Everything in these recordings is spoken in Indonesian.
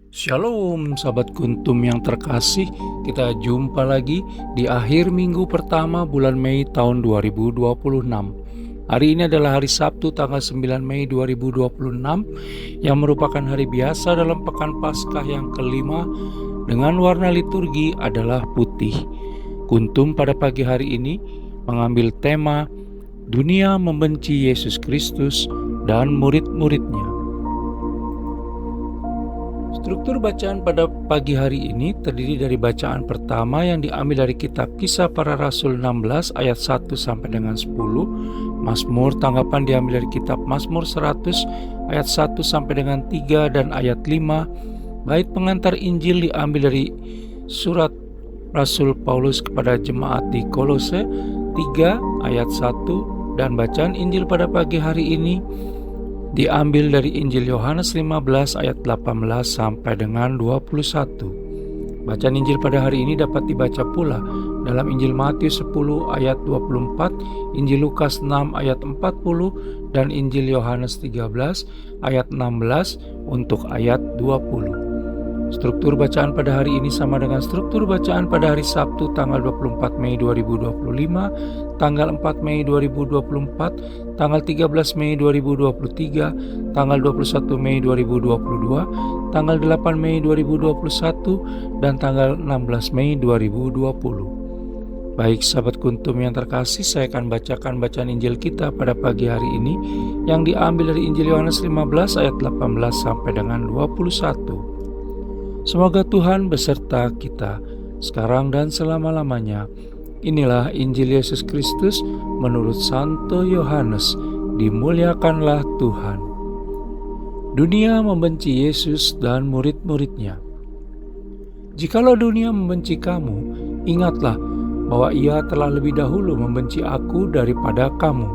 Shalom sahabat Kuntum yang terkasih, kita jumpa lagi di akhir minggu pertama bulan Mei tahun 2026. Hari ini adalah hari Sabtu tanggal 9 Mei 2026 yang merupakan hari biasa dalam pekan Paskah yang kelima dengan warna liturgi adalah putih. Kuntum pada pagi hari ini mengambil tema Dunia Membenci Yesus Kristus dan Murid-muridnya. Struktur bacaan pada pagi hari ini terdiri dari bacaan pertama yang diambil dari kitab Kisah Para Rasul 16 ayat 1 sampai dengan 10, Mazmur tanggapan diambil dari kitab Mazmur 100 ayat 1 sampai dengan 3 dan ayat 5, bait pengantar Injil diambil dari surat Rasul Paulus kepada jemaat di Kolose 3 ayat 1, dan bacaan Injil pada pagi hari ini diambil dari Injil Yohanes 15 ayat 18 sampai dengan 21. Bacaan Injil pada hari ini dapat dibaca pula dalam Injil Matius 10 ayat 24, Injil Lukas 6 ayat 40, dan Injil Yohanes 13 ayat 16 untuk ayat 20. Struktur bacaan pada hari ini sama dengan struktur bacaan pada hari Sabtu tanggal 24 Mei 2025, tanggal 4 Mei 2024, tanggal 13 Mei 2023, tanggal 21 Mei 2022, tanggal 8 Mei 2021, dan tanggal 16 Mei 2020. Baik sahabat Kuntum yang terkasih, saya akan bacakan bacaan Injil kita pada pagi hari ini yang diambil dari Injil Yohanes 15 ayat 18 sampai dengan 21. Semoga Tuhan beserta kita sekarang dan selama-lamanya. Inilah Injil Yesus Kristus menurut Santo Yohanes. Dimuliakanlah Tuhan. Dunia membenci Yesus dan murid-muridnya. Jikalau dunia membenci kamu, ingatlah bahwa ia telah lebih dahulu membenci aku daripada kamu.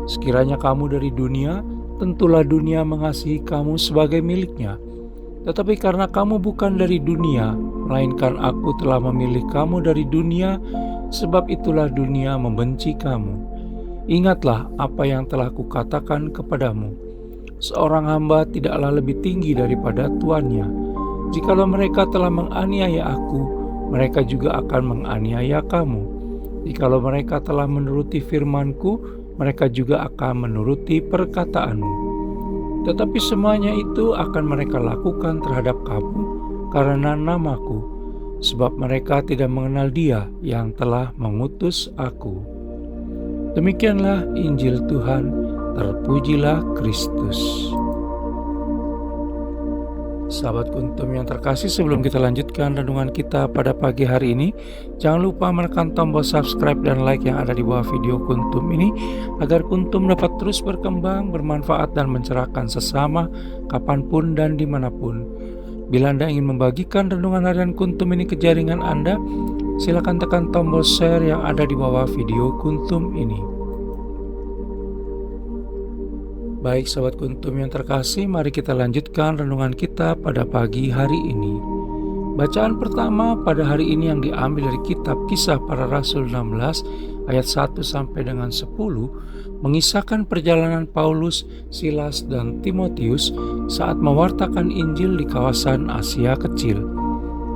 Sekiranya kamu dari dunia, tentulah dunia mengasihi kamu sebagai miliknya. Tetapi karena kamu bukan dari dunia, melainkan aku telah memilih kamu dari dunia, sebab itulah dunia membenci kamu. Ingatlah apa yang telah kukatakan kepadamu. Seorang hamba tidaklah lebih tinggi daripada tuannya. Jikalau mereka telah menganiaya aku, mereka juga akan menganiaya kamu. Jikalau mereka telah menuruti firman-Ku, mereka juga akan menuruti perkataanmu. Tetapi semuanya itu akan mereka lakukan terhadap kamu karena nama-Ku, sebab mereka tidak mengenal Dia yang telah mengutus aku. Demikianlah Injil Tuhan, terpujilah Kristus. Sahabat Kuntum yang terkasih, sebelum kita lanjutkan renungan kita pada pagi hari ini, jangan lupa menekan tombol subscribe dan like yang ada di bawah video Kuntum ini, agar Kuntum dapat terus berkembang, bermanfaat dan mencerahkan sesama kapanpun dan dimanapun. Bila Anda ingin membagikan renungan harian Kuntum ini ke jaringan Anda, silakan tekan tombol share yang ada di bawah video Kuntum ini. Baik sahabat Kuntum yang terkasih, mari kita lanjutkan renungan kita pada pagi hari ini. Bacaan pertama pada hari ini yang diambil dari kitab Kisah Para Rasul 16 ayat 1 sampai dengan 10 mengisahkan perjalanan Paulus, Silas, dan Timotius saat mewartakan Injil di kawasan Asia Kecil.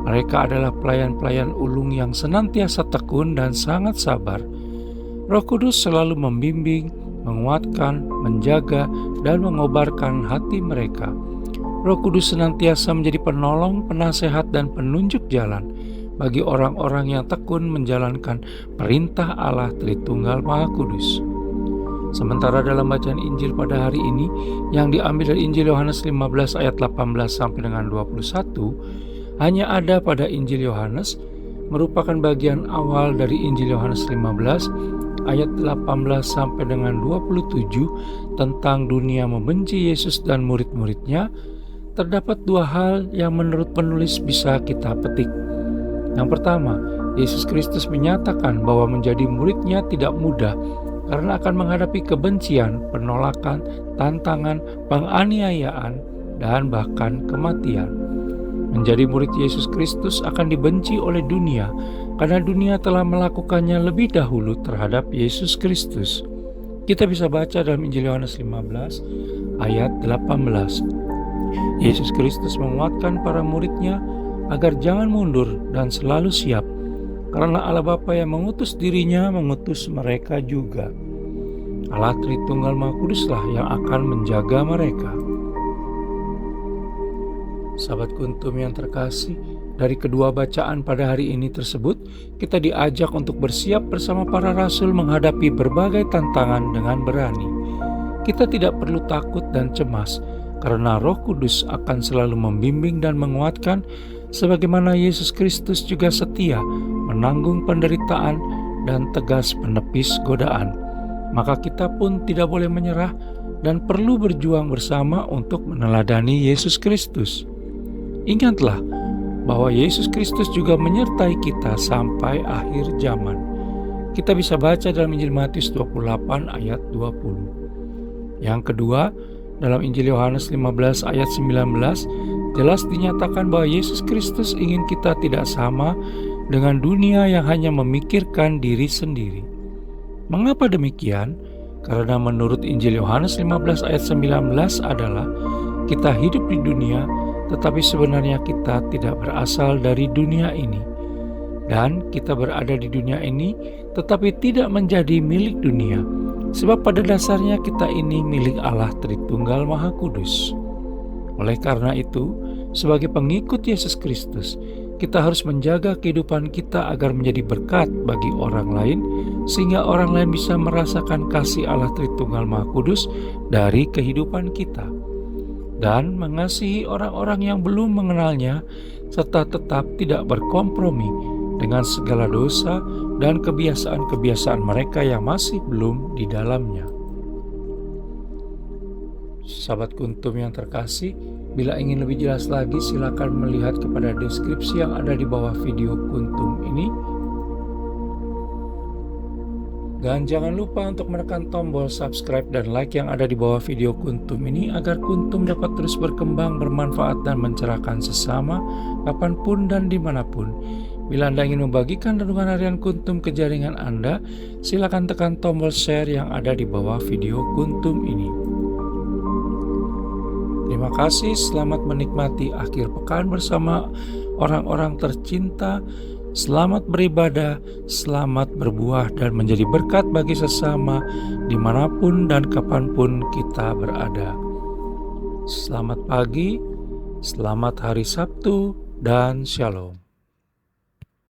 Mereka adalah pelayan-pelayan ulung yang senantiasa tekun dan sangat sabar. Roh Kudus selalu membimbing, menguatkan, menjaga, dan mengobarkan hati mereka. Roh Kudus senantiasa menjadi penolong, penasehat, dan penunjuk jalan bagi orang-orang yang tekun menjalankan perintah Allah Tritunggal Maha Kudus. Sementara dalam bacaan Injil pada hari ini yang diambil dari Injil Yohanes 15 ayat 18 sampai dengan 21, hanya ada pada Injil Yohanes, merupakan bagian awal dari Injil Yohanes 15 ayat 18 sampai dengan 27 tentang dunia membenci Yesus dan murid-muridnya. Terdapat dua hal yang menurut penulis bisa kita petik. Yang pertama, Yesus Kristus menyatakan bahwa menjadi muridnya tidak mudah karena akan menghadapi kebencian, penolakan, tantangan, penganiayaan, dan bahkan kematian. Menjadi murid Yesus Kristus akan dibenci oleh dunia karena dunia telah melakukannya lebih dahulu terhadap Yesus Kristus. Kita bisa baca dalam Injil Yohanes 15 ayat 18. Yesus Kristus menguatkan para murid-Nya agar jangan mundur dan selalu siap, karena Allah Bapa yang mengutus diri-Nya mengutus mereka juga. Allah Tritunggal Maha Kuduslah yang akan menjaga mereka. Sahabat Kuntum yang terkasih, dari kedua bacaan pada hari ini tersebut, kita diajak untuk bersiap bersama para rasul menghadapi berbagai tantangan dengan berani. Kita tidak perlu takut dan cemas, karena Roh Kudus akan selalu membimbing dan menguatkan, sebagaimana Yesus Kristus juga setia menanggung penderitaan dan tegas menepis godaan. Maka kita pun tidak boleh menyerah dan perlu berjuang bersama untuk meneladani Yesus Kristus. Ingatlah bahwa Yesus Kristus juga menyertai kita sampai akhir zaman. Kita bisa baca dalam Injil Matius 28 ayat 20. Yang kedua, dalam Injil Yohanes 15 ayat 19, jelas dinyatakan bahwa Yesus Kristus ingin kita tidak sama dengan dunia yang hanya memikirkan diri sendiri. Mengapa demikian? Karena menurut Injil Yohanes 15 ayat 19 adalah kita hidup di dunia, tetapi sebenarnya kita tidak berasal dari dunia ini. Dan kita berada di dunia ini, tetapi tidak menjadi milik dunia. Sebab pada dasarnya kita ini milik Allah Tritunggal Maha Kudus. Oleh karena itu, sebagai pengikut Yesus Kristus, kita harus menjaga kehidupan kita agar menjadi berkat bagi orang lain, sehingga orang lain bisa merasakan kasih Allah Tritunggal Maha Kudus dari kehidupan kita, dan mengasihi orang-orang yang belum mengenalnya, serta tetap tidak berkompromi dengan segala dosa dan kebiasaan-kebiasaan mereka yang masih belum di dalamnya. Sahabat Kuntum yang terkasih, bila ingin lebih jelas lagi silakan melihat kepada deskripsi yang ada di bawah video Kuntum ini. Dan jangan lupa untuk menekan tombol subscribe dan like yang ada di bawah video Kuntum ini agar Kuntum dapat terus berkembang, bermanfaat dan mencerahkan sesama kapanpun dan dimanapun. Bila Anda ingin membagikan renungan harian Kuntum ke jaringan Anda, silakan tekan tombol share yang ada di bawah video Kuntum ini. Terima kasih, selamat menikmati akhir pekan bersama orang-orang tercinta. Selamat beribadah, selamat berbuah dan menjadi berkat bagi sesama dimanapun dan kapanpun kita berada. Selamat pagi, selamat hari Sabtu, dan Shalom.